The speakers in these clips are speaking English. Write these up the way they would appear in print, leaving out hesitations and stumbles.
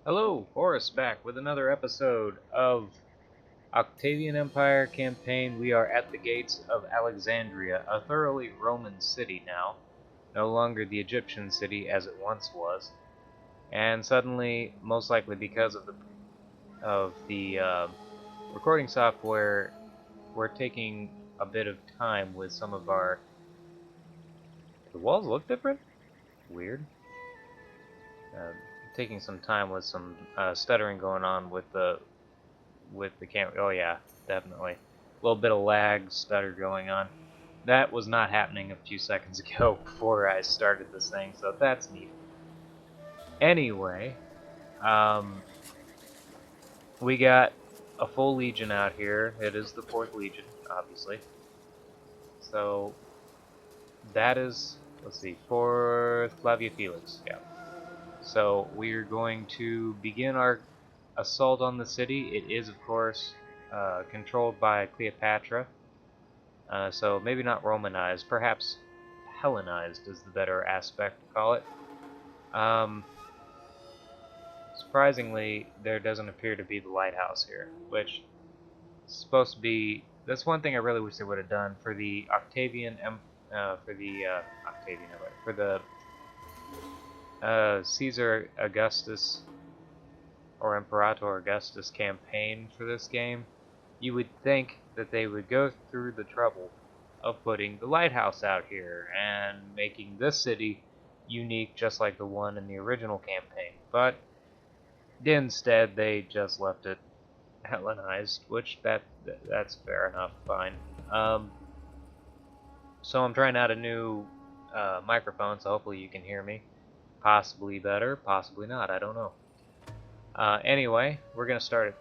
Hello, Horace back with another episode of Octavian Empire campaign. We are at the gates of Alexandria, a thoroughly Roman city now, no longer the Egyptian city as it once was. And suddenly, most likely because of the recording software, we're taking a bit of time with some of our. The walls look different. Weird. Uh, Taking some time with some stuttering going on with the camera. Oh yeah, definitely. A little bit of lag, stutter going on. That was not happening a few seconds ago before I started this thing, so that's neat. Anyway, um, we got a full legion out here. It is the 4th Legion, obviously. So that is, let's see, 4th Flavia Felix, yeah. So we're going to begin our assault on the city. It is, of course, controlled by Cleopatra. So maybe not Romanized, perhaps Hellenized is the better aspect to call it. Surprisingly, there doesn't appear to be the lighthouse here, which is supposed to be. That's one thing I really wish they would have done for the Octavian, for the Caesar Augustus or Imperator Augustus campaign for this game. You would think that they would go through the trouble of putting the lighthouse out here and making this city unique just like the one in the original campaign. But instead they just left it Hellenized, which that's fair enough, fine. So I'm trying out a new microphone, so hopefully you can hear me. Possibly better, possibly not, I don't know. Anyway, we're gonna start it.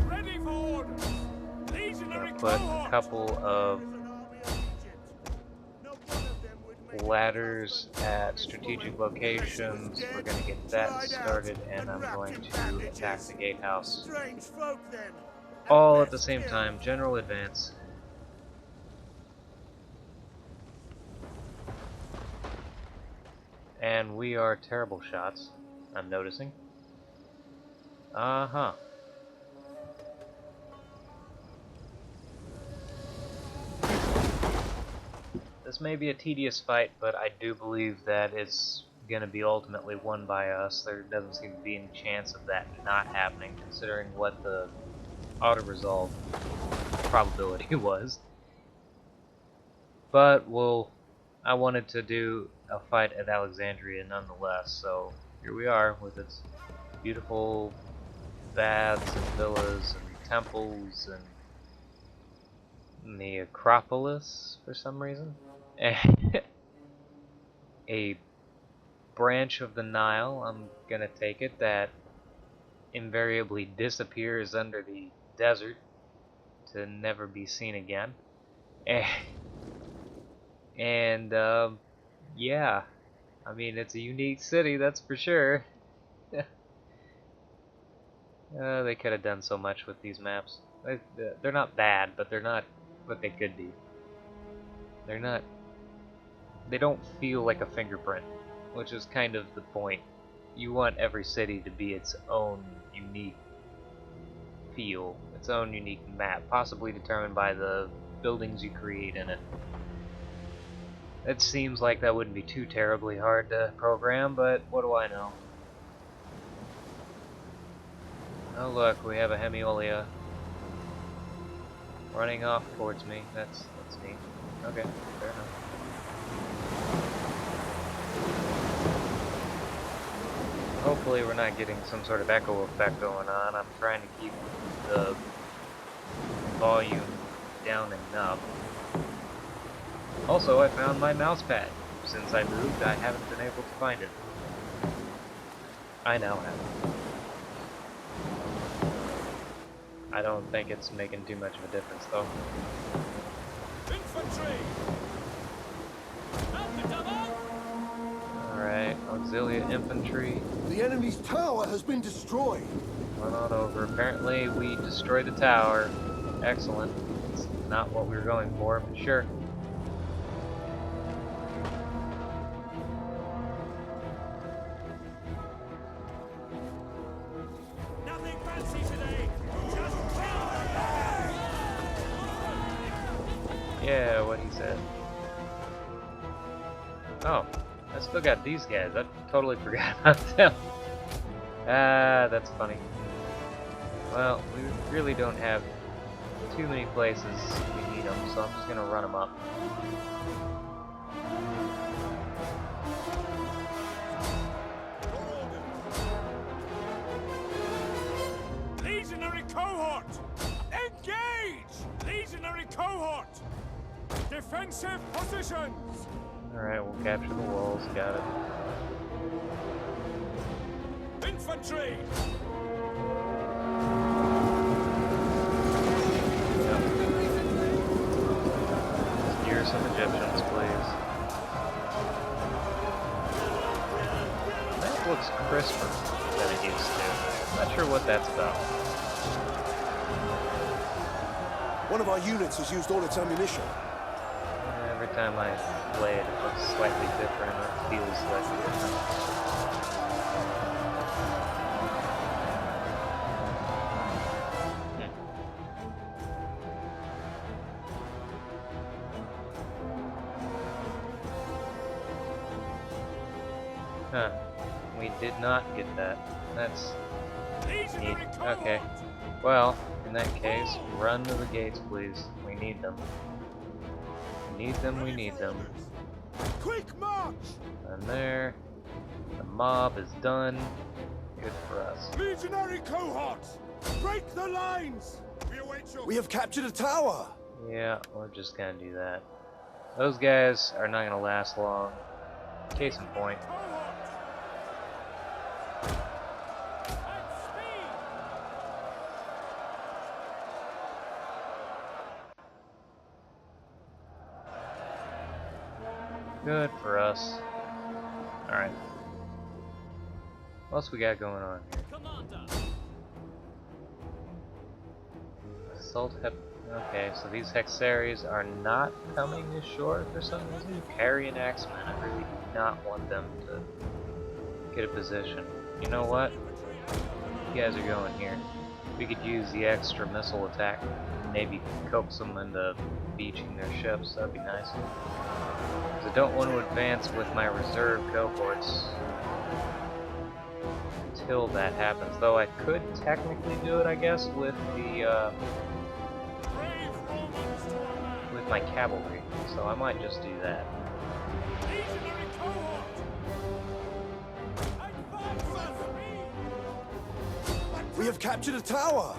Ready for orders. Legionary Put a couple of ladders at strategic locations. We're going to get that started, and I'm going to attack the gatehouse. All at the same time. General advance. And we are terrible shots, I'm noticing. Uh-huh. This may be a tedious fight, but I do believe that it's going to be ultimately won by us. There doesn't seem to be any chance of that not happening, considering what the auto-resolve probability was. But I wanted to do a fight at Alexandria nonetheless, so here we are with its beautiful baths and villas and temples and the Acropolis for some reason. A branch of the Nile, I'm gonna take it, that invariably disappears under the desert to never be seen again. And yeah, I mean, it's a unique city, that's for sure. They could have done so much with these maps. They're not bad, but they're not what they could be. They don't feel like a fingerprint, which is kind of the point. You want every city to be its own unique feel, its own unique map, possibly determined by the buildings you create in it. It seems like that wouldn't be too terribly hard to program, but what do I know? Oh look, we have a Hemiolia running off towards me. That's neat. Okay, fair enough. Hopefully we're not getting some sort of echo effect going on. I'm trying to keep the volume down enough. Also, I found my mouse pad. Since I moved, I haven't been able to find it. I now have it. I don't think it's making too much of a difference, though. Infantry. Alright, auxilia infantry. The enemy's tower has been destroyed. Run on over. Apparently, we destroyed the tower. Excellent. It's not what we were going for, but sure. it. Oh, I still got these guys. I totally forgot about them. Ah, that's funny. Well, we really don't have too many places we need them, so I'm just gonna run them up. Legionary cohort! Engage! Legionary cohort! Defensive positions! Alright, we'll capture the walls, got it. Infantry! Steer some Egyptians, please. That looks crisper than it used to. Not sure what that's about. One of our units has used all its ammunition. Every time I play it, it looks slightly different, or it feels slightly different. Huh. We did not get that. That's neat. Okay. Well, in that case, run to the gates, please. We need them. We need them, we need them. Quick march! And there. The mob is done. Good for us. Legionary cohorts! Break the lines! We await your... We have captured a tower! Yeah, we're just gonna do that. Those guys are not gonna last long. Case in point. Good for us. Alright. What else we got going on here? Assault okay, so these Hexaries are not coming ashore for some reason. Carrying Axemen, I really do not want them to get a position. You know what? You guys are going here. We could use the extra missile attack. Maybe coax them into beaching their ships. That'd be nice. I don't want to advance with my reserve cohorts until that happens. Though I could technically do it, I guess, with the with my cavalry. So I might just do that. We have captured a tower!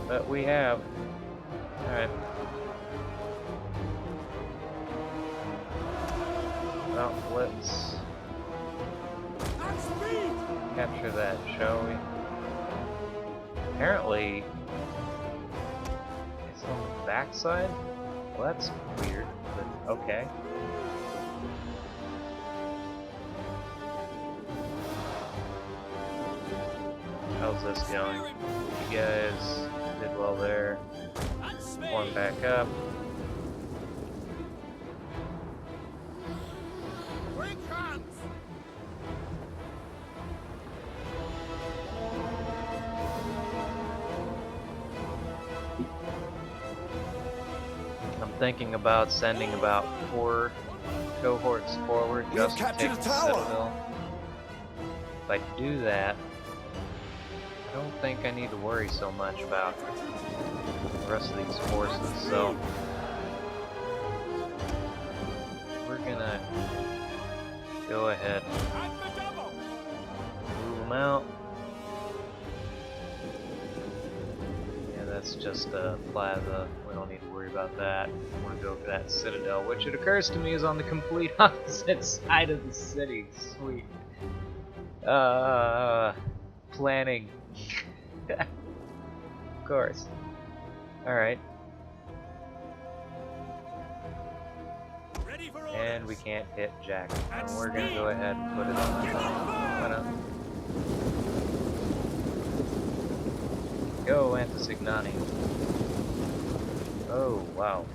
But we have. Alright. Well, let's capture that, shall we? Apparently, it's on the backside? Well, that's weird, but okay. How's this going? You guys did well there. Form back up. I'm thinking about sending about 4 cohorts forward just to take the citadel. If I do that, I don't think I need to worry so much about the rest of these forces, so we're gonna go ahead and move them out. Yeah, that's just a plaza. We don't need to worry about that. I want to go for that citadel, which it occurs to me is on the complete opposite side of the city. Sweet. Planning. Of course. Alright. And we can't hit Jack. And we're gonna go ahead and put it on the top. Why not? Go, Antisignani. Oh, wow.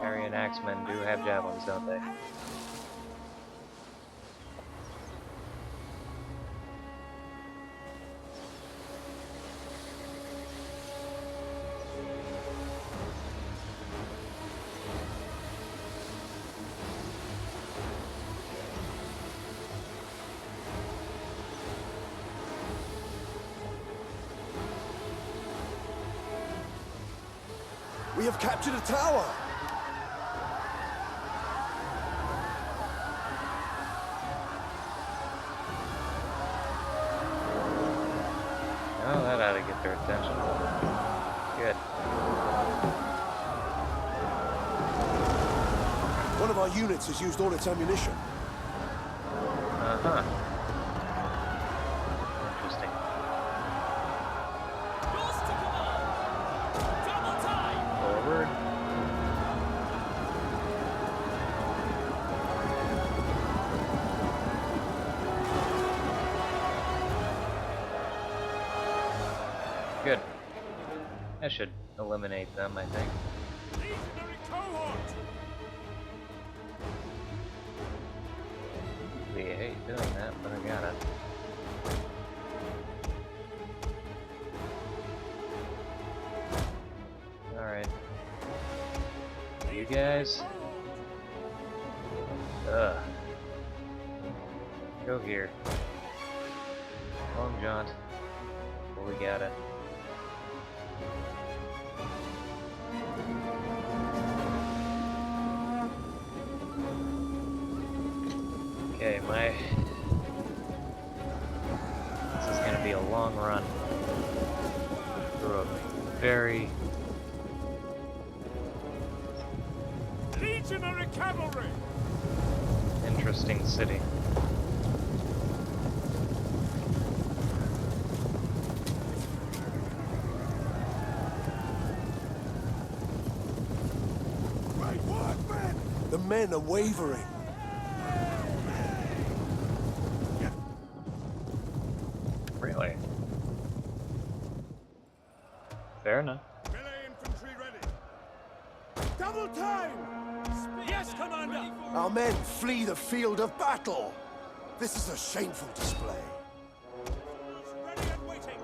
Aryan Axemen do have javelins, don't they? We have captured a tower! Oh, that ought to get their attention. Good. One of our units has used all its ammunition. Uh-huh. Interesting. Forward. Good. That should eliminate them, I think. Legionary cohort! I hate doing that, but I gotta. Alright. You guys. Go here. Long jaunt. Well, we got it. Okay, this is gonna be a long run through a very Legionary cavalry! interesting city. Great work, men! The men are wavering. Really? Fair enough. Melee infantry ready. Double time! Yes, Commander! Our men flee the field of battle. This is a shameful display. Ready and waiting.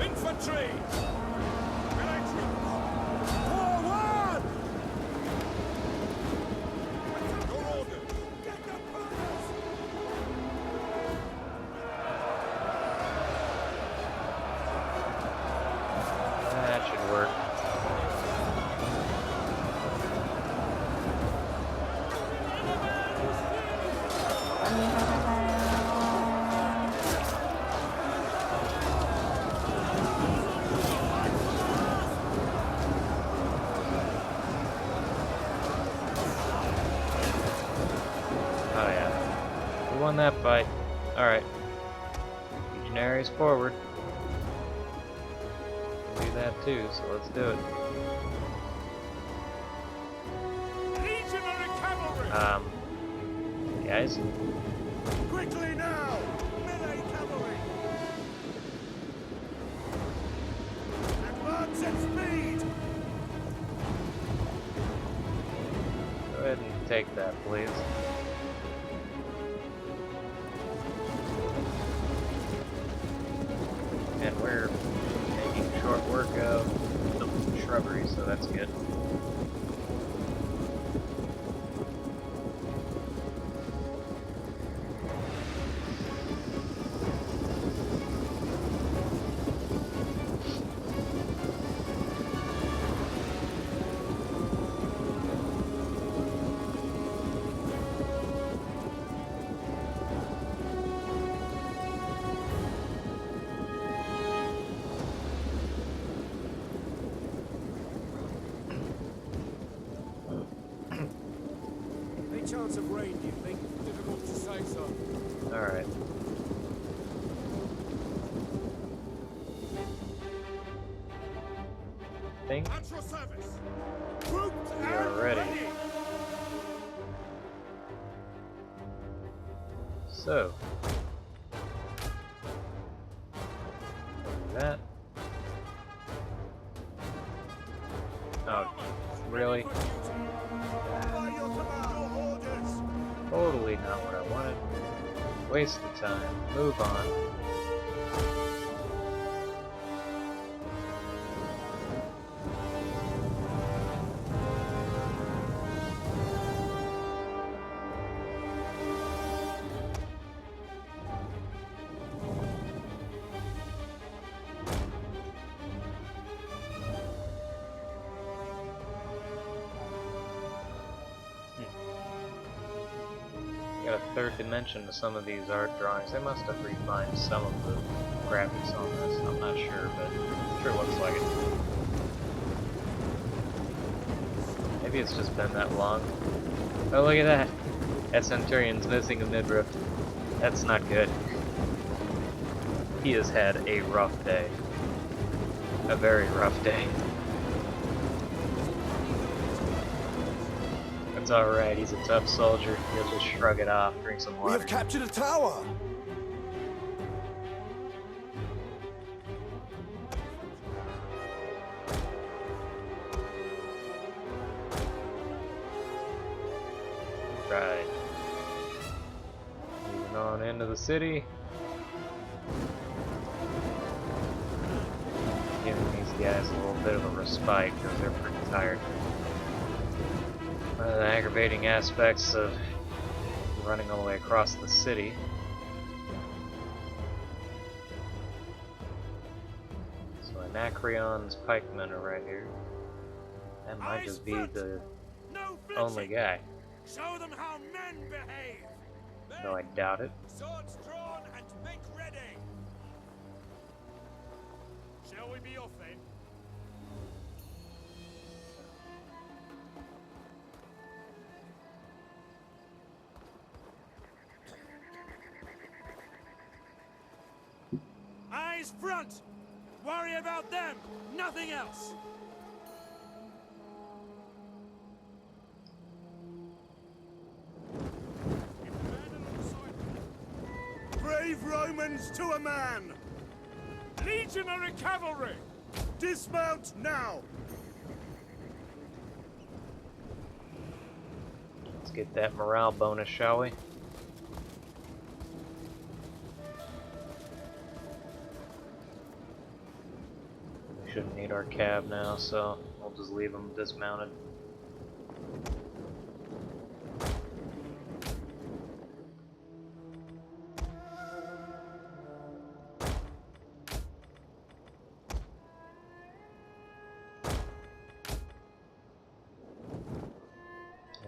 Infantry! Melee troops! Forward! Your orders! Get the banners! That should work. Oh yeah. We won that fight. Alright. Legionaries forward. We'll do that too, so let's do it. Legionary cavalry! Guys? Quickly now! Melee cavalry! Advance at speed! Go ahead and take that, please. And we're making short work of the shrubbery, so that's good. Any chance of rain, do you think? Difficult to say, sir. Alright. Think At your service! Grouped we are and ready. So. That. Oh, really? By your command, your orders! Totally not what I wanted. Waste of time. Move on. got a third dimension to some of these art drawings. They must have refined some of the graphics on this. I'm not sure, but it sure looks like it. Maybe it's just been that long. Oh, look at that! That Centurion's missing a midriff. That's not good. He has had a rough day. A very rough day. It's alright, he's a tough soldier. He'll just shrug it off, drink some We water. have captured a tower. Right. Moving on into the city. Giving these guys a little bit of a respite because they're pretty tired. One of the aggravating aspects of running all the way across the city. So Anacreon's pikemen are right here. That might just be the only guy. Show them how men behave. Though I doubt it. Swords drawn and make ready. Shall we be off then? Eyes front! Worry about them, nothing else! Brave Romans to a man! Legionary cavalry! Dismount now! Let's get that morale bonus, shall we? We shouldn't need our cab now, so we'll just leave them dismounted.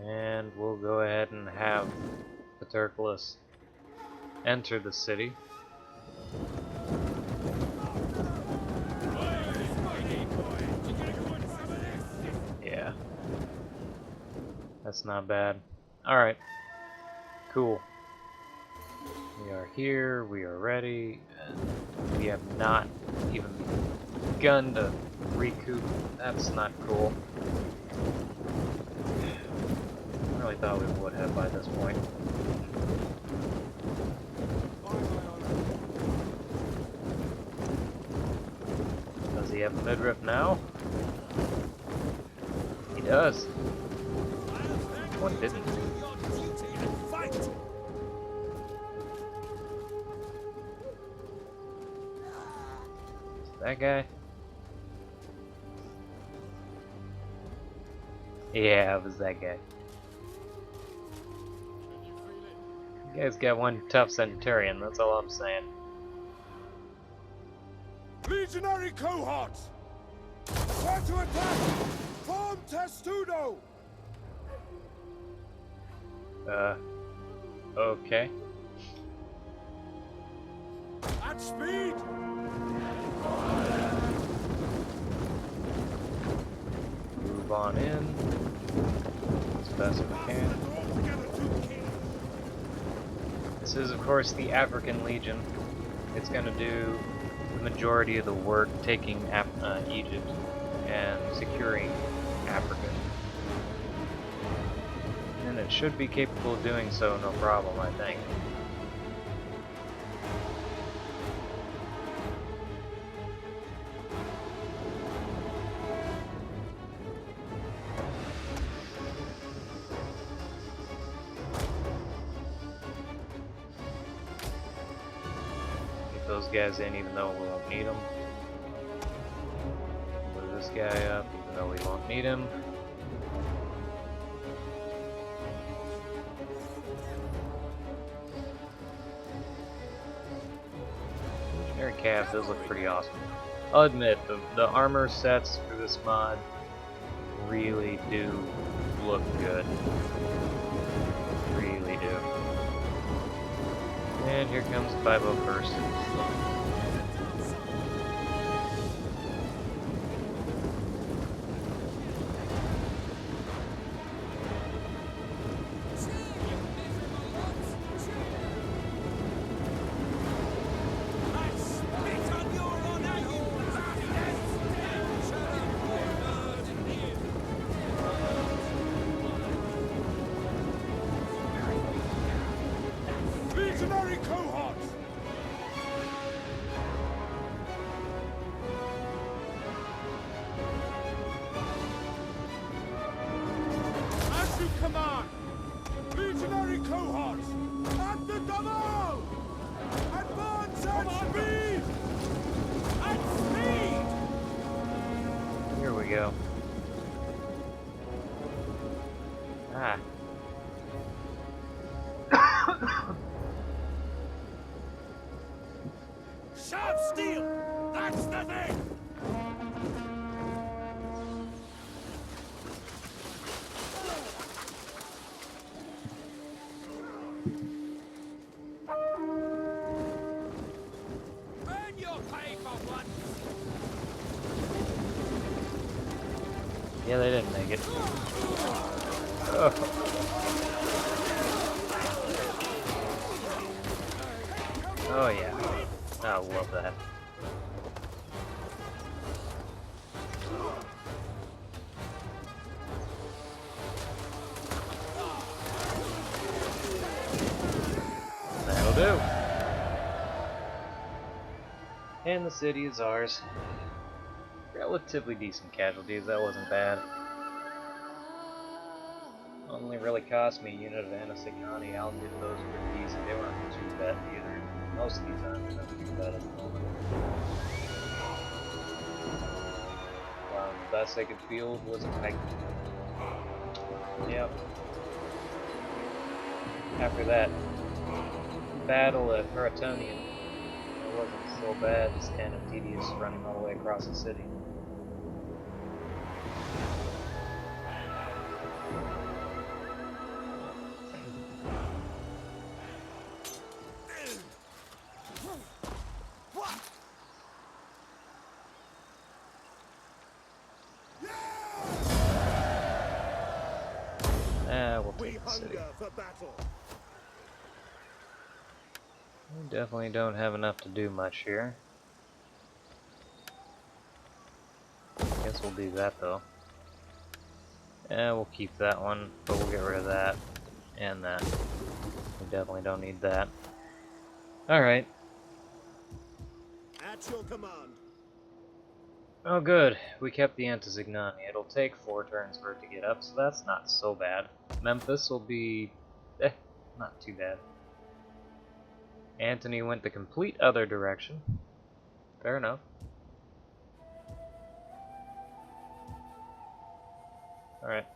And we'll go ahead and have Paterculus enter the city. Yeah. That's not bad. Alright. Cool. We are here, we are ready, and we have not even begun to recoup. That's not cool. I really thought we would have by this point. Does he have a midriff now? He does. One didn't. That guy? Yeah, it was that guy. You guys got one tough centurion, that's all I'm saying. Legionary cohorts! Prepare to attack! Form testudo! Okay. At speed! Move on in. As best we can. This is, of course, the African Legion. It's going to do the majority of the work taking Egypt and securing Africa. And it should be capable of doing so, no problem, I think. Those guys in even though we won't need them. Move this guy up even though we won't need him. Legionary calves does look pretty awesome. I'll admit, the armor sets for this mod really do look good. Really do. here comes 501st. Legionary cohorts! As you command! Legionary cohorts! At the double! Advance at speed! At speed! Here we go. Ah. Sharp steel! That's the thing! Earn your pay for once! Yeah, they didn't make it. Oh. Oh yeah. I love that. That'll do. And the city is ours. Relatively decent casualties, that wasn't bad. Only really cost me a unit of Anasignani. I'll get those pretty easy. They weren't too bad either. Most of these aren't too bad at the moment. The best they could field was a Titan. Yep. After that battle at Antonine, it wasn't so bad, just kind of tedious running all the way across the city. We'll take the city. For battle. We definitely don't have enough to do much here. Guess we'll do that though. We'll keep that one, but we'll get rid of that and that. We definitely don't need that. Alright. At your command. Oh good, we kept the Antizignani. It'll take 4 turns for it to get up, so that's not so bad. Memphis will be... not too bad. Antony went the complete other direction. Fair enough. Alright.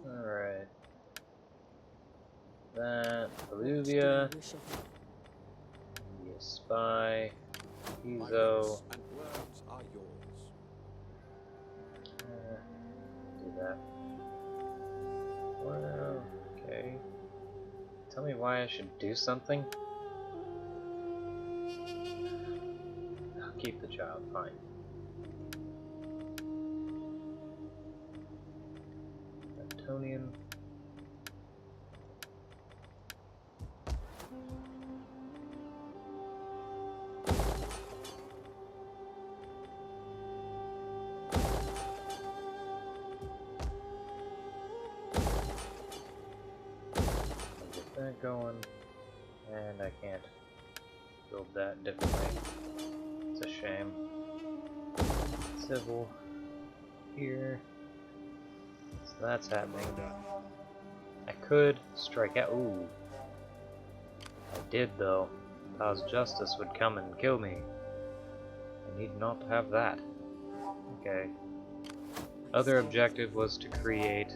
Alright. That, Alluvia, be a spy, Piso, And words are yours. do that. Well, okay. Tell me why I should do something? I'll keep the child, fine. that going, and I can't build that differently. It's a shame. Civil here. So that's happening. I could strike out. Ooh. I did though. Cause justice would come and kill me. I need not have that. Okay. Other objective was to create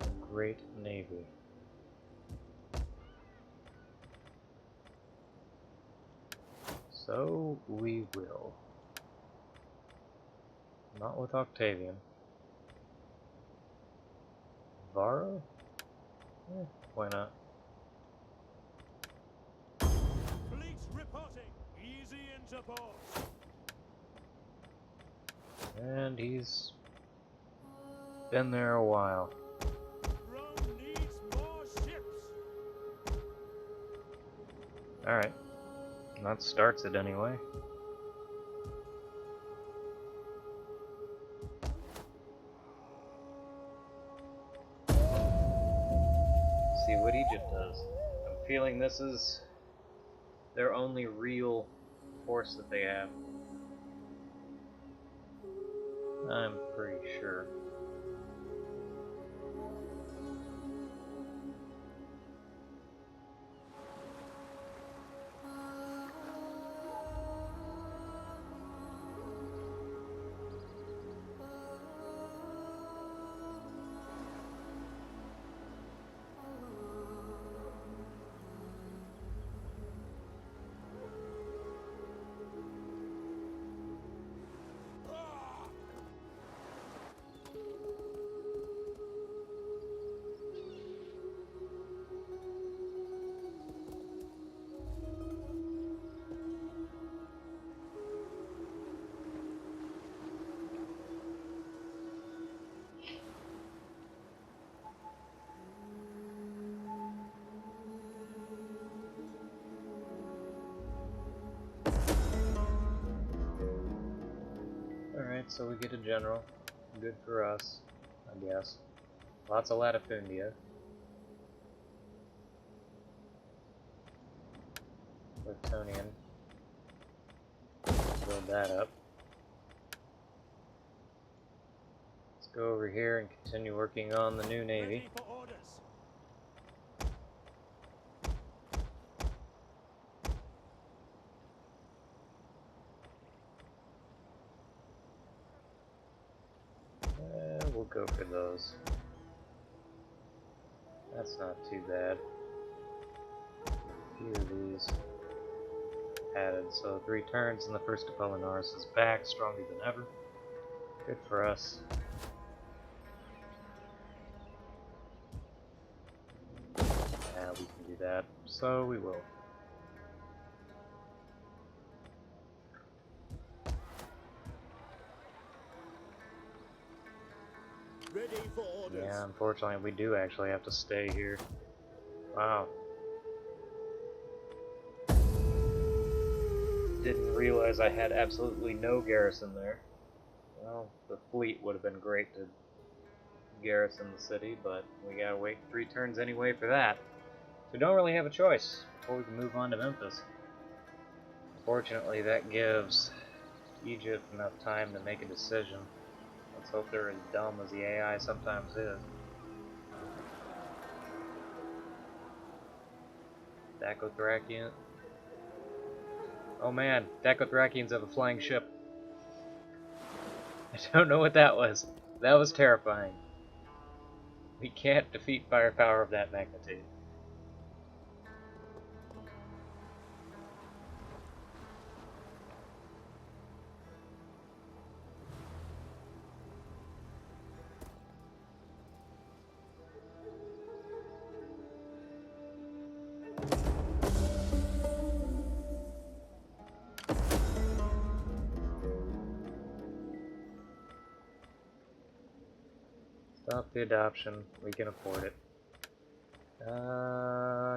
a great navy. So we will. Not with Octavian. Varro? Why not? Fleets reporting. Easy into port. And he's been there a while. Rome needs more ships. Alright. That starts it anyway. See what Egypt does. I'm feeling this is their only real force that they have. I'm pretty sure. Alright, so we get a general. Good for us, I guess. Lots of latifundia. Plutonian. Build that up. Let's go over here and continue working on the new navy. Ready for orders. We'll go for those. That's not too bad. A few of these added, so 3 turns and the first Apollinaris is back, stronger than ever. Good for us. Yeah, we can do that, so we will. Ready for orders. Yeah, unfortunately we do actually have to stay here. Wow. Didn't realize I had absolutely no garrison there. Well, the fleet would have been great to garrison the city, but we gotta wait 3 turns anyway for that. So we don't really have a choice before we can move on to Memphis. Fortunately, that gives Egypt enough time to make a decision. Let's hope they're as dumb as the AI sometimes is. Dacothracian. Oh man, Dacothracians have a flying ship. I don't know what that was. That was terrifying. We can't defeat firepower of that magnitude. Stop the adoption. We can afford it.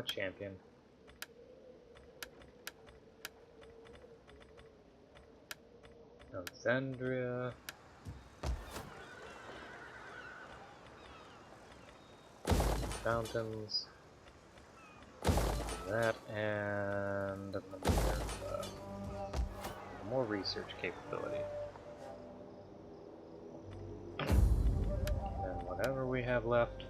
Champion. Alexandria. fountains. That and more research capability. And then whatever we have left.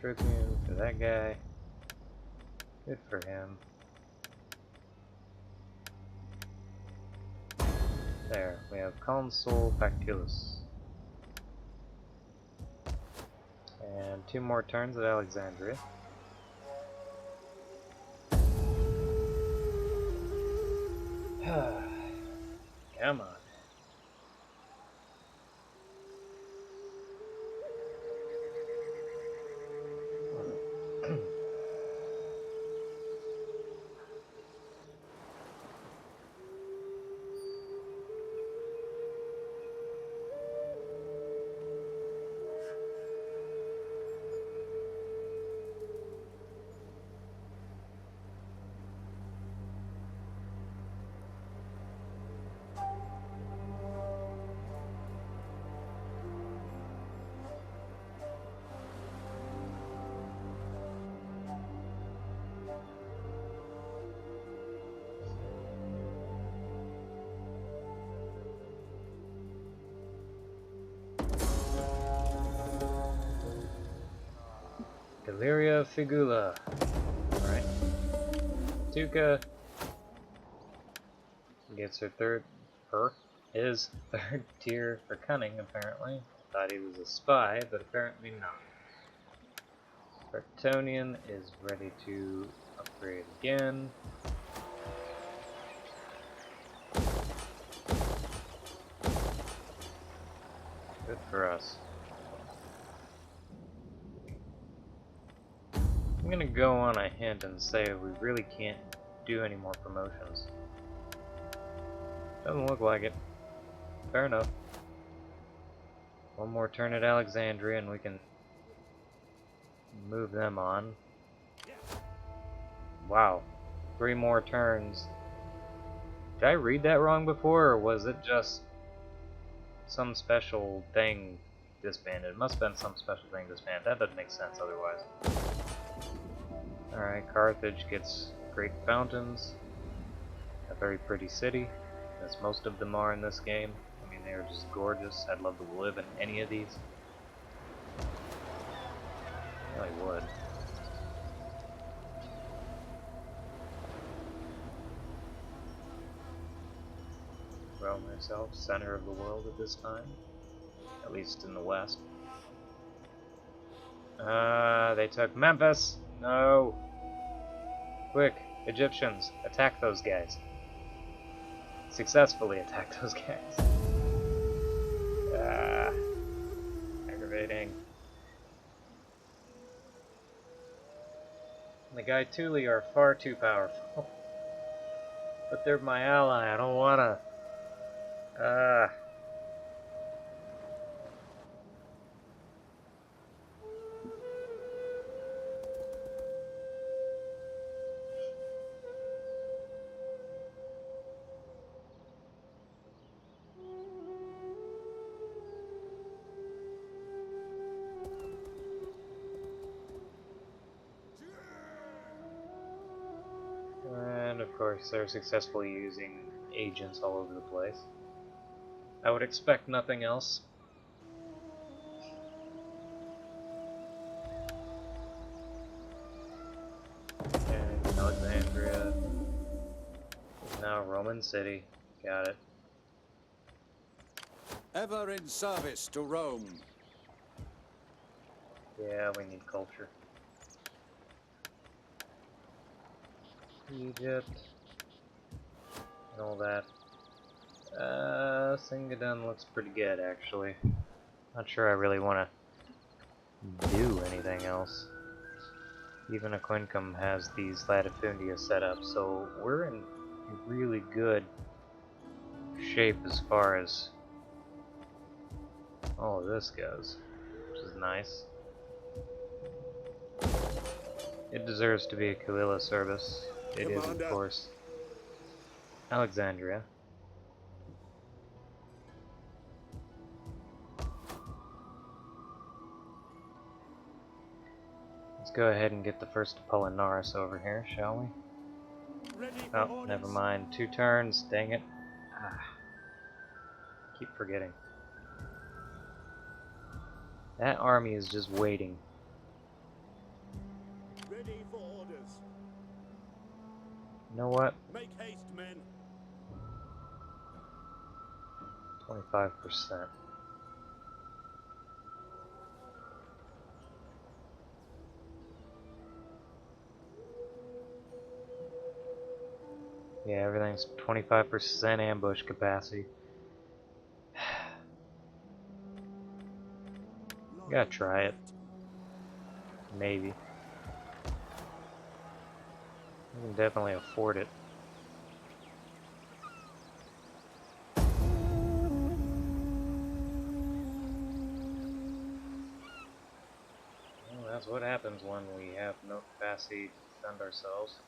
Tribune for that guy. Good for him. There, we have Consul Factulus. And 2 more turns at Alexandria. Come on. Deliria Figula. Alright. Tuca gets his third tier for cunning, apparently. Thought he was a spy, but apparently not. Antonine is ready to upgrade again. Good for us. I'm gonna go on a hint and say we really can't do any more promotions. Doesn't look like it. Fair enough. One more turn at Alexandria and we can move them on. Wow. 3 more turns. Did I read that wrong before, or was it just some special thing disbanded? It must have been some special thing disbanded. That doesn't make sense otherwise. Alright, Carthage gets great fountains. A very pretty city, as most of them are in this game. I mean, they are just gorgeous. I'd love to live in any of these. I really would. Rome herself, center of the world at this time. At least in the west. They took Memphis! No! Quick, Egyptians, attack those guys. Successfully attack those guys. Aggravating. The Gaetuli are far too powerful. But they're my ally, I don't wanna. And of course, they're successfully using agents all over the place. I would expect nothing else. Okay, Alexandria is now a Roman city. Got it. Ever in service to Rome. Yeah, we need culture. Egypt. And all that. Singadun looks pretty good, actually. Not sure I really want to do anything else. Even Aquincum has these latifundia set up, so we're in really good shape as far as all of this goes, which is nice. It deserves to be a Kalila service. It is, of course. Alexandria. Let's go ahead and get the first Apollinaris over here, shall we? Ready for Oh, orders. never mind. 2 turns, dang it. Ah, keep forgetting. That army is just waiting. Ready for orders. You know what? Make haste, men. 25%. Yeah, everything's 25% ambush capacity. Gotta try it. Maybe. I can definitely afford it. Well, that's what happens when we have no capacity to defend ourselves.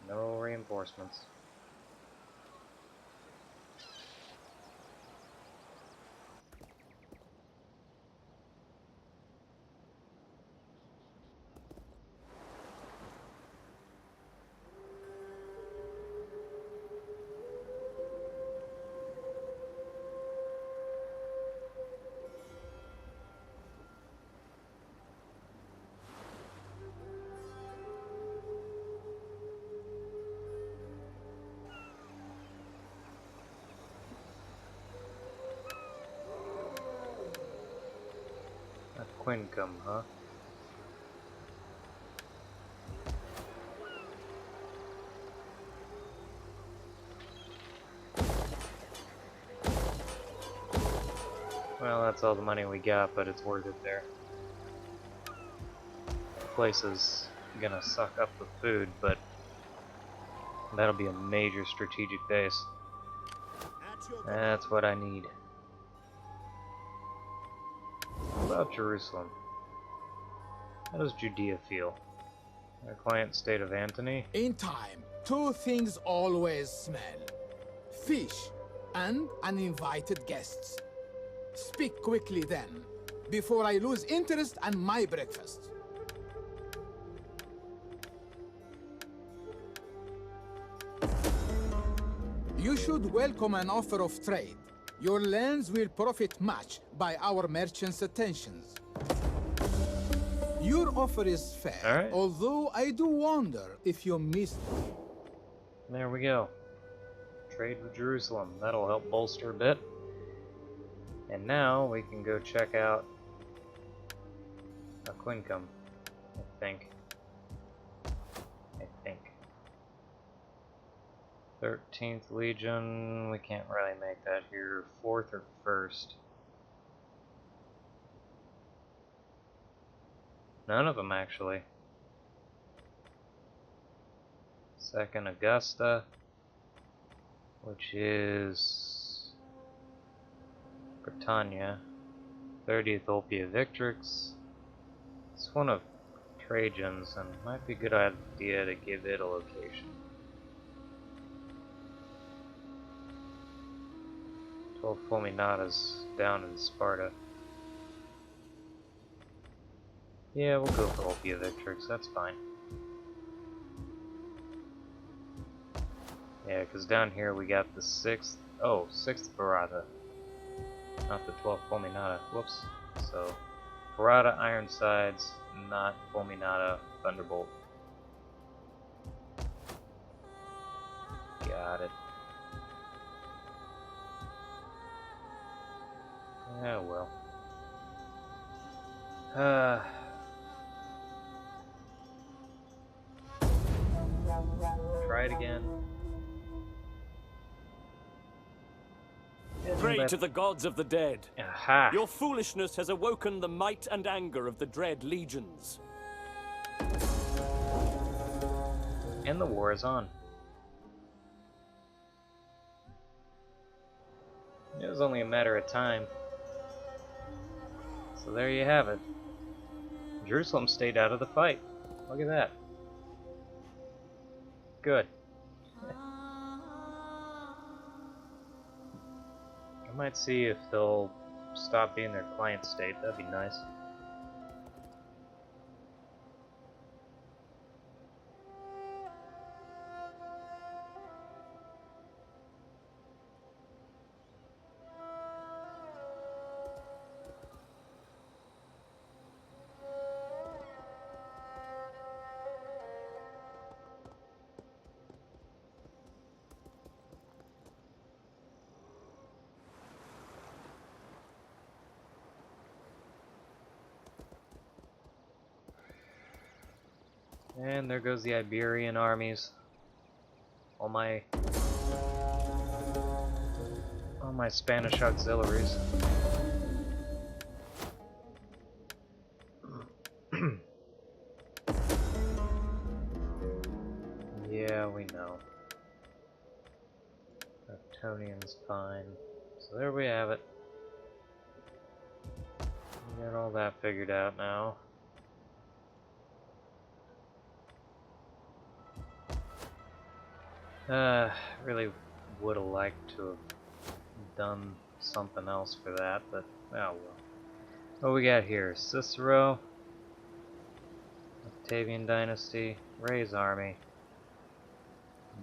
No reinforcements. A Quincum, huh? Well, that's all the money we got, but it's worth it there. The place is gonna suck up the food, but that'll be a major strategic base. At your That's what I need. What about Jerusalem? How does Judea feel? Our client state of Antony? In time, 2 things always smell. Fish and uninvited guests. Speak quickly then, before I lose interest in my breakfast. You should welcome an offer of trade. Your lands will profit much by our merchants' attentions. Your offer is fair, Alright. although I do wonder if you missed it. There we go. Trade with Jerusalem. That'll help bolster a bit. And now we can go check out a Quincum, I think. 13th Legion, we can't really make that here. 4th or 1st? None of them, actually. 2nd Augusta, which is Britannia. 30th Ulpia Victrix. It's one of Trajan's, and it might be a good idea to give it a location. 12 Fulminata's down in Sparta. Yeah, we'll go for Ulpia Victrix, that's fine. Yeah, because down here we got the 6th, 6th Barada. Not the 12th Fulminata, whoops. So, Barada, Ironsides, not Fulminata, Thunderbolt. Got it. Oh well. Try it again. Pray to the gods of the dead. Aha! Your foolishness has awoken the might and anger of the dread legions. And the war is on. It was only a matter of time. So there you have it. Jerusalem stayed out of the fight. Look at that. Good. I might see if they'll stop being their client state. That'd be nice. And there goes the Iberian armies. All my Spanish auxiliaries. Yeah, we know. Antonian's fine. So there we have it. We got all that figured out now. Really would have liked to have done something else for that, but oh well. What we got here? Cicero, Octavian dynasty, Ray's army,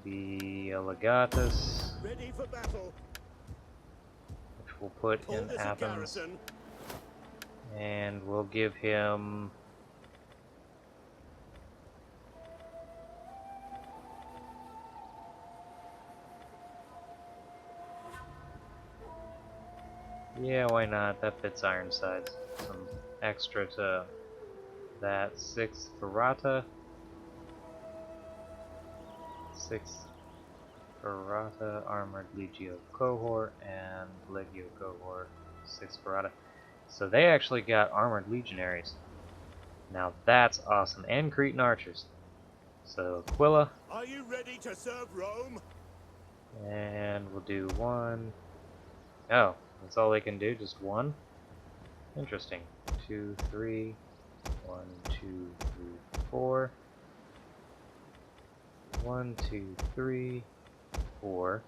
the legatus, Ready for battle. which we'll put in Athens, and we'll give him yeah, why not? That fits Ironsides. Some extra to that. 6th Ferrata. 6th Ferrata, Armored Legio Cohort, and Legio Cohort, 6th Ferrata. So they actually got Armored Legionaries. Now that's awesome. And Cretan Archers. So Aquila. Are you ready to serve Rome? And we'll do 1. Oh, that's all they can do? Just 1? Interesting. 2, 3. 1, 2, 3, 4. 1, 2, 3, 4.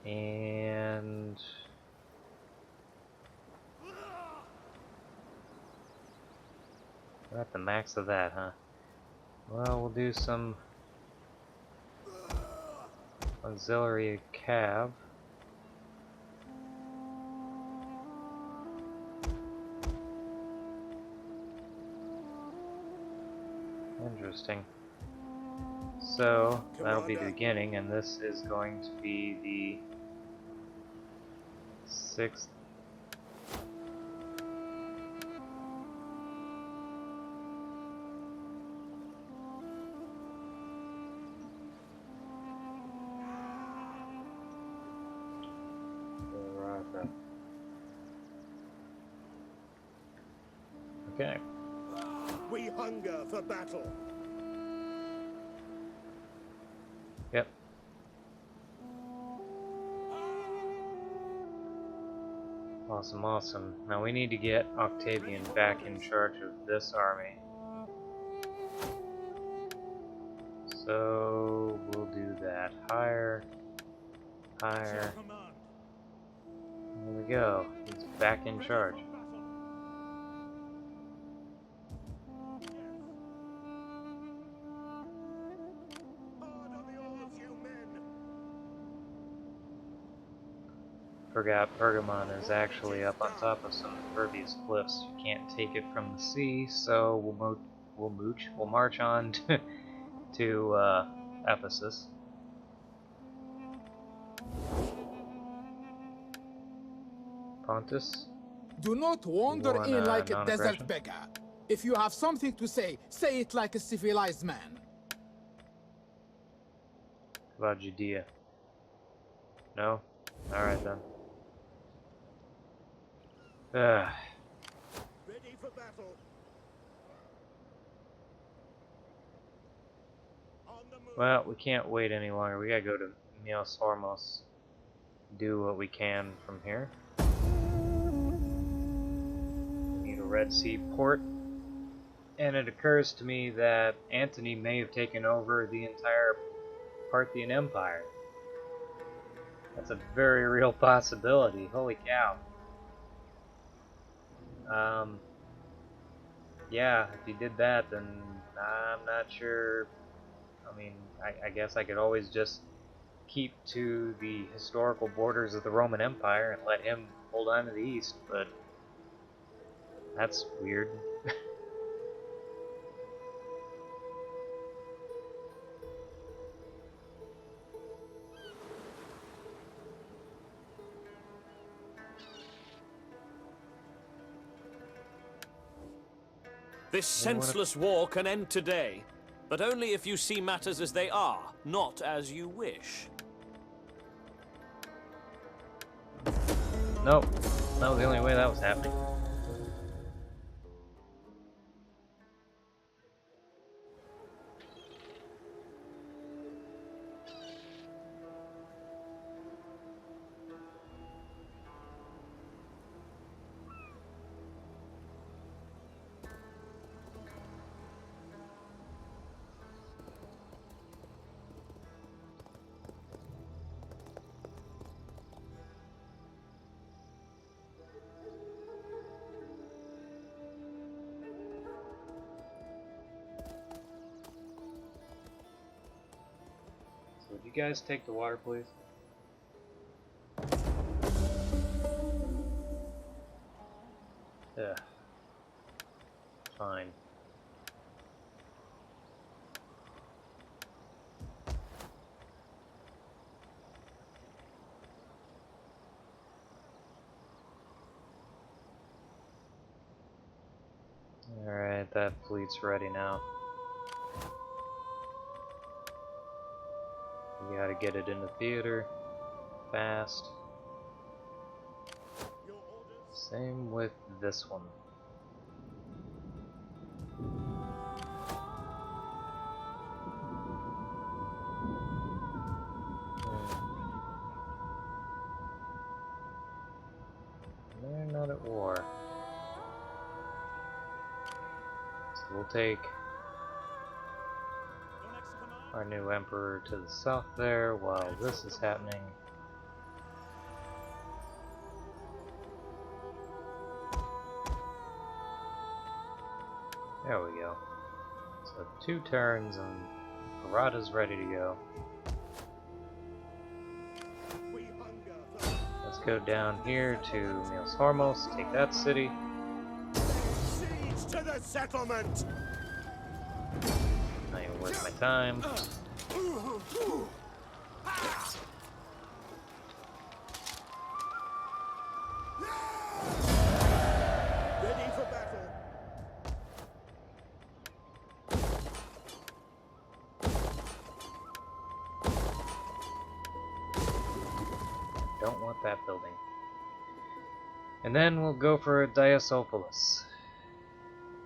And we're at the max of that, huh? Well, we'll do some auxiliary cav. Interesting. So, that'll be the beginning, and this is going to be the 6th. Okay. We hunger for battle. Yep. Awesome, awesome. Now we need to get Octavian back in charge of this army. So we'll do that. Hire. Hire. There we go. He's back in charge. Forgot Pergamon is actually up on top of some impervious cliffs. You can't take it from the sea, so we'll march on to Ephesus. Pontus. Do not wander want, in like a non-aggression? desert beggar. If you have something to say it like a civilized man. How about Judea? No? Alright then. Ready for battle. On the move. Well, we can't wait any longer. We gotta go to Mios Hormos. Do what we can from here. We need a Red Sea port. And it occurs to me that Antony may have taken over the entire Parthian Empire. That's a very real possibility. Holy cow. Yeah, if he did that, then I'm not sure. I mean, I guess I could always just keep to the historical borders of the Roman Empire and let him hold on to the east, but that's weird. This senseless war can end today, but only if you see matters as they are, not as you wish. Nope, that was the only way that was happening. Would you guys take the water, please? Ugh. Fine. Alright, that fleet's ready now. We gotta get it into theater fast. Same with this one. They're not at war. So we'll take our new emperor to the south there while this is happening. There we go. So 2 turns and Parada's ready to go. Let's go down here to Milos Hormos, take that city. Siege to the settlement! Not even worth my time. Ready for battle! Don't want that building. And then we'll go for Diasopolis.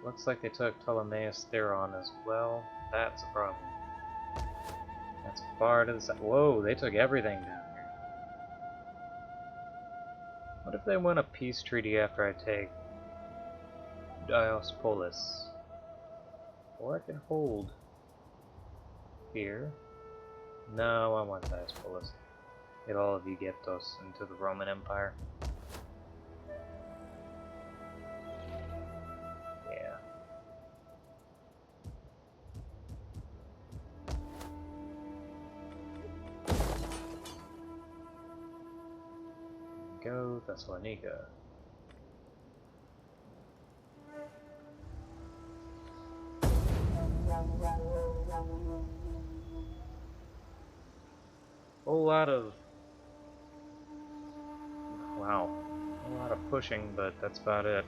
Looks like they took Ptolemais Theron as well. That's a problem. That's far to the side. Whoa, they took everything down here. What if they win a peace treaty after I take Diospolis? Or I can hold here. No, I want Diospolis. Get all of Aegyptos into the Roman Empire. Yeah. Go Thessalonica. Whole lot of wow, a lot of pushing, but that's about it.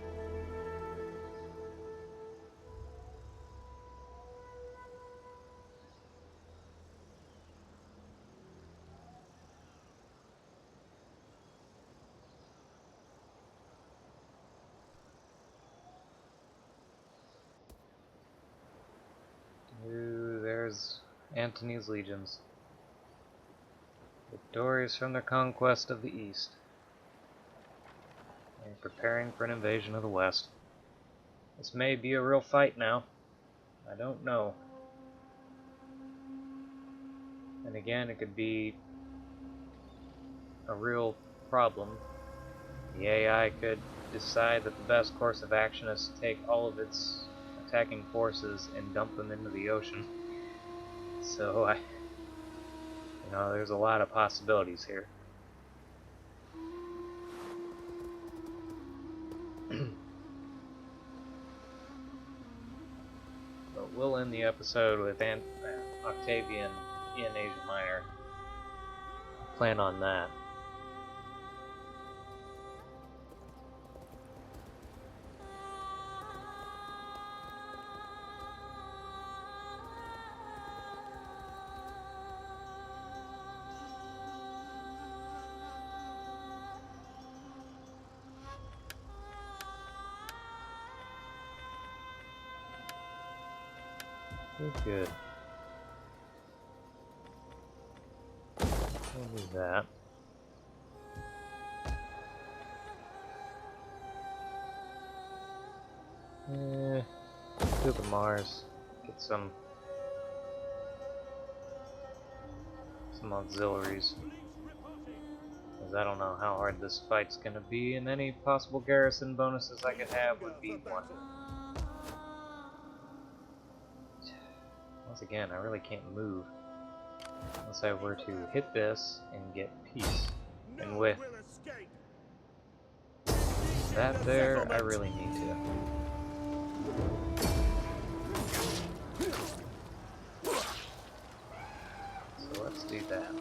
Ooh, there's Antony's legions. Victorious from their conquest of the east. And preparing for an invasion of the west. This may be a real fight now. I don't know. And again, it could be a real problem. The AI could decide that the best course of action is to take all of its attacking forces and dump them into the ocean. So there's a lot of possibilities here. But we'll end the episode with Octavian in Asia Minor. Plan on that. Good. We'll do that. Go to Mars. Get some auxiliaries. Because I don't know how hard this fight's gonna be, and any possible garrison bonuses I could have would be one. Once again, I really can't move unless I were to hit this and get peace. And with that there, I really need to. So let's do that.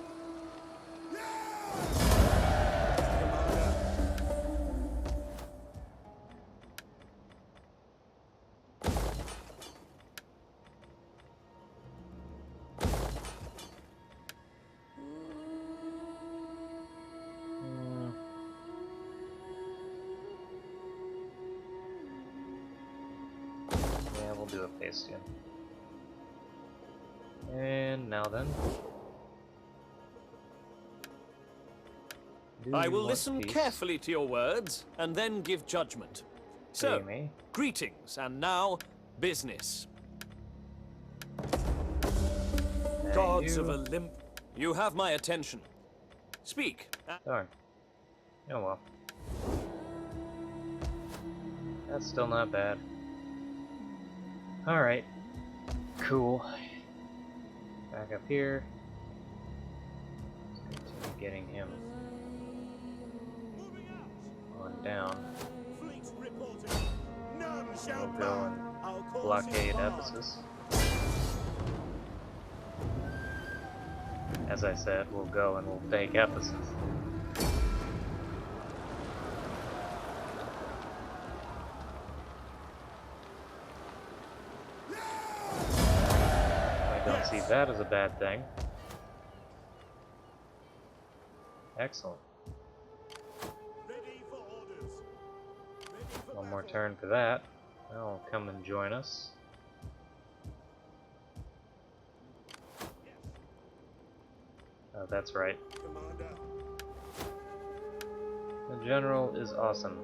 Do a Dacian. And now then. I will listen carefully to your words and then give judgment. So, greetings, and now business. Gods of Olymp, you have my attention. Speak. Darn. Oh well. That's still not bad. Alright, cool. Back up here. Let's continue getting him on down. We'll go and blockade Ephesus. As I said, we'll go and we'll take Ephesus. See, that is a bad thing. Excellent. One more turn for that. They'll come and join us. Oh, that's right. The general is awesome.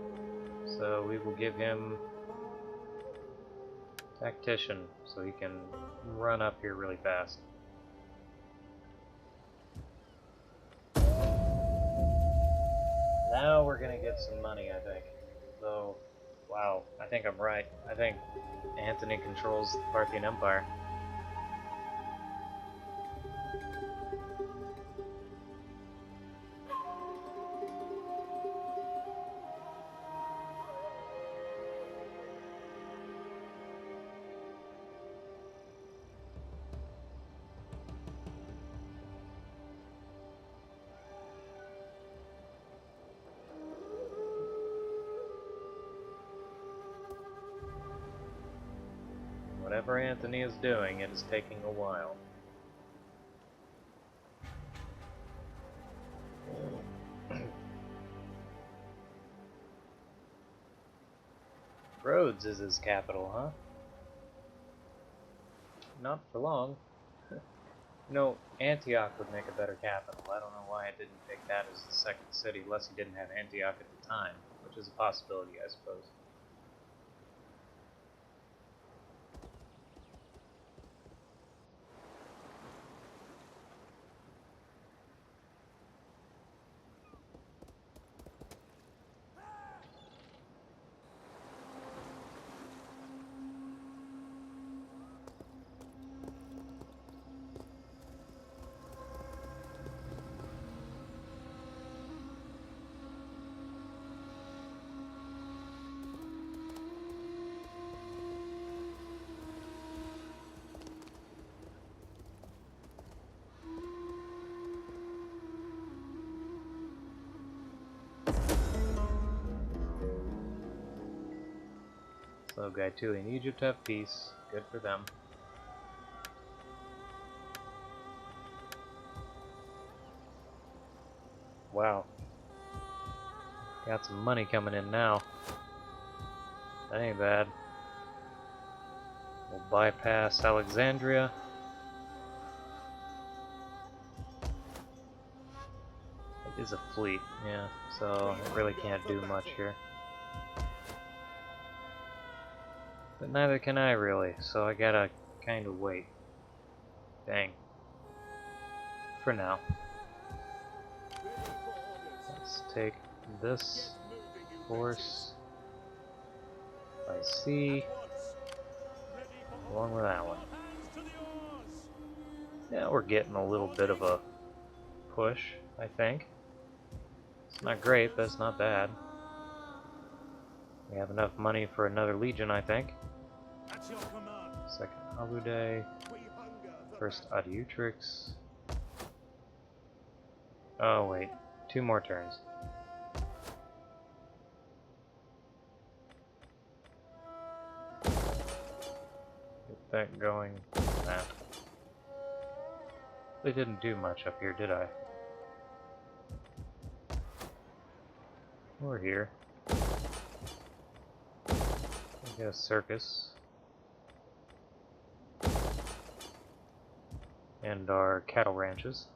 So we will give him Tactician, so he can run up here really fast. Now we're gonna get some money, I think. So, wow, I think I'm right. I think Antony controls the Parthian Empire. Whatever Antony is doing, it is taking a while. Rhodes is his capital, huh? Not for long. No, Antioch would make a better capital. I don't know why I didn't pick that as the second city, unless he didn't have Antioch at the time, which is a possibility, I suppose. So Gaetuli and Egypt have peace. Good for them. Wow. Got some money coming in now. That ain't bad. We'll bypass Alexandria. It is a fleet, yeah, so it really can't do much here. But neither can I really, so I gotta kind of wait. Dang. For now. Let's take this force by sea along with that one. Yeah, we're getting a little bit of a push, I think. It's not great, but it's not bad. We have enough money for another legion, I think. Second Alude. First Adiutrix. Oh wait, 2 more turns. Get that going. Nah. They didn't do much up here, did I? We're here. We got a circus. And our cattle ranches.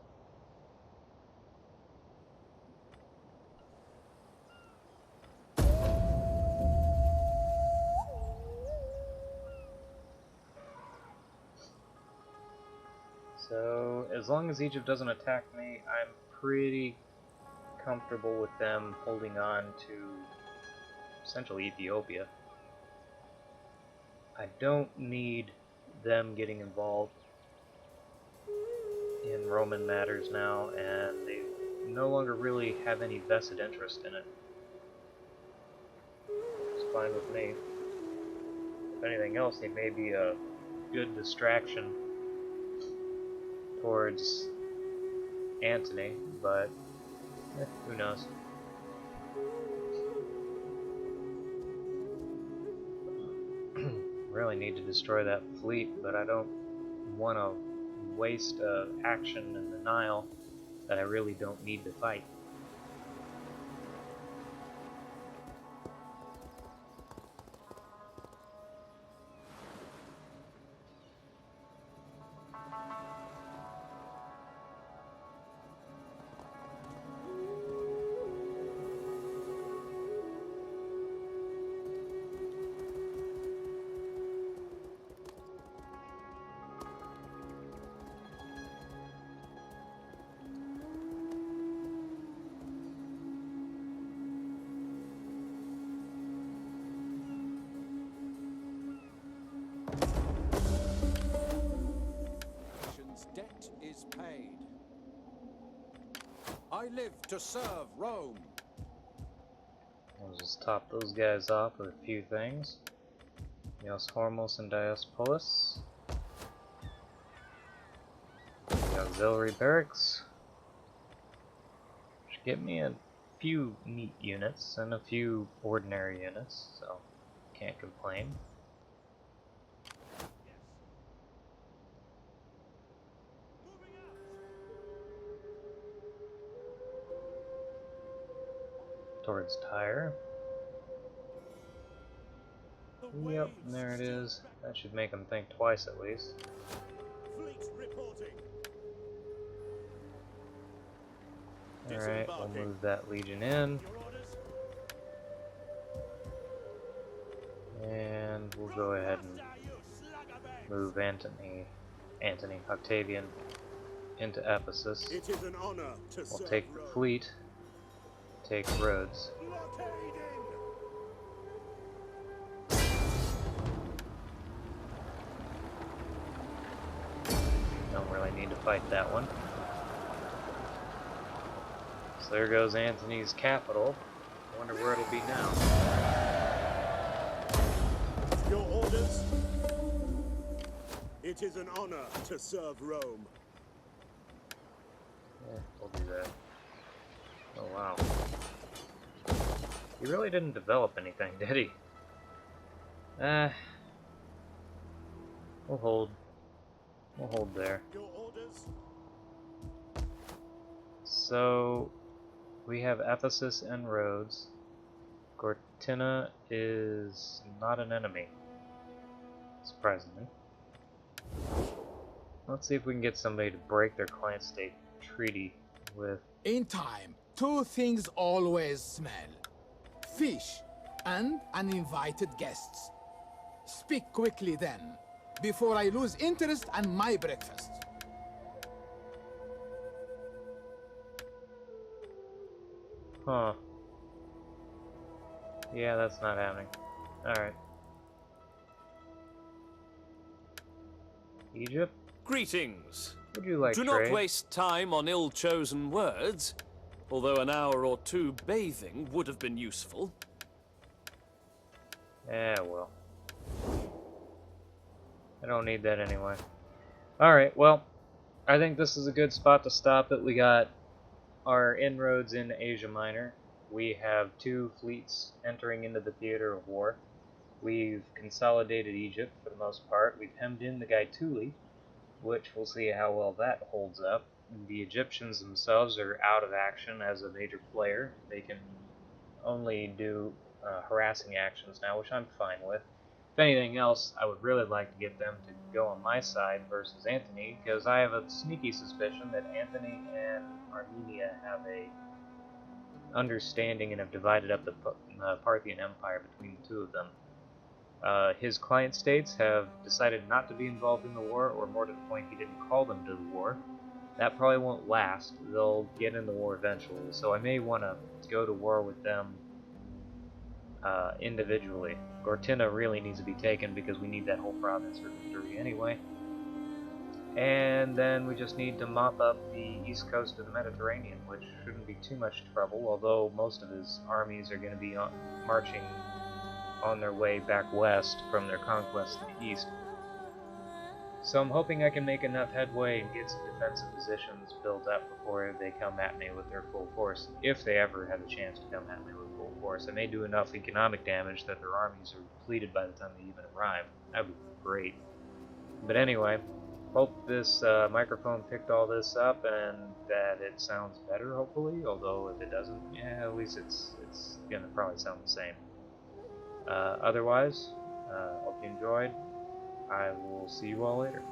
So, as long as Egypt doesn't attack me, I'm pretty comfortable with them holding on to Central Ethiopia. I don't need them getting involved in Roman matters now, and they no longer really have any vested interest in it. It's fine with me. If anything else, they may be a good distraction towards Antony, but who knows. Really need to destroy that fleet, but I don't want to waste action in the Nile that I really don't need to fight. Debt is paid. I live to serve Rome. I'll just top those guys off with a few things. Eos Hormos and Diospolis. The auxiliary barracks. Should get me a few neat units and a few ordinary units, so can't complain. Towards Tyre. Yep, there it is. That should make them think twice at least. Alright, we'll move that legion in. And we'll go ahead and move Octavian into Ephesus. It is an honor to We'll take the fleet, take Rhodes. Don't really need to fight that one. So there goes Antony's capital. I wonder where it'll be now. Your orders? It is an honor to serve Rome. Yeah, we'll do that. Oh wow. He really didn't develop anything, did he? Eh, we'll hold. We'll hold there. Your orders? So, we have Ephesus and Rhodes. Gortyna is not an enemy, surprisingly. Let's see if we can get somebody to break their client-state treaty with... In time, two things always smell. Fish and uninvited guests. Speak quickly then, before I lose interest in my breakfast. Huh. Yeah, that's not happening. Alright. Egypt? Greetings. Would you like Do trade? not waste time on ill-chosen words, although an hour or two bathing would have been useful. Yeah, well. I don't need that anyway. Alright, well, I think this is a good spot to stop it. We got our inroads in Asia Minor. We have two fleets entering into the theater of war. We've consolidated Egypt for the most part. We've hemmed in the Gaetuli, which we'll see how well that holds up. The Egyptians themselves are out of action as a major player. They can only do harassing actions now, which I'm fine with. If anything else, I would really like to get them to go on my side versus Antony, because I have a sneaky suspicion that Antony and Armenia have a understanding and have divided up the Parthian Empire between the two of them. His client states have decided not to be involved in the war, or more to the point, he didn't call them to the war. That probably won't last. They'll get in the war eventually, so I may want to go to war with them individually. Gortyna really needs to be taken because we need that whole province for victory anyway. And then we just need to mop up the east coast of the Mediterranean, which shouldn't be too much trouble, although most of his armies are going to be marching on their way back west from their conquests in the east. So I'm hoping I can make enough headway and get some defensive positions built up before they come at me with their full force, if they ever have a chance to come at me with full force. I may do enough economic damage that their armies are depleted by the time they even arrive. That would be great. But anyway, hope this microphone picked all this up and that it sounds better, hopefully, although if it doesn't, yeah, at least it's gonna probably sound the same. Otherwise, hope you enjoyed. I will see you all later.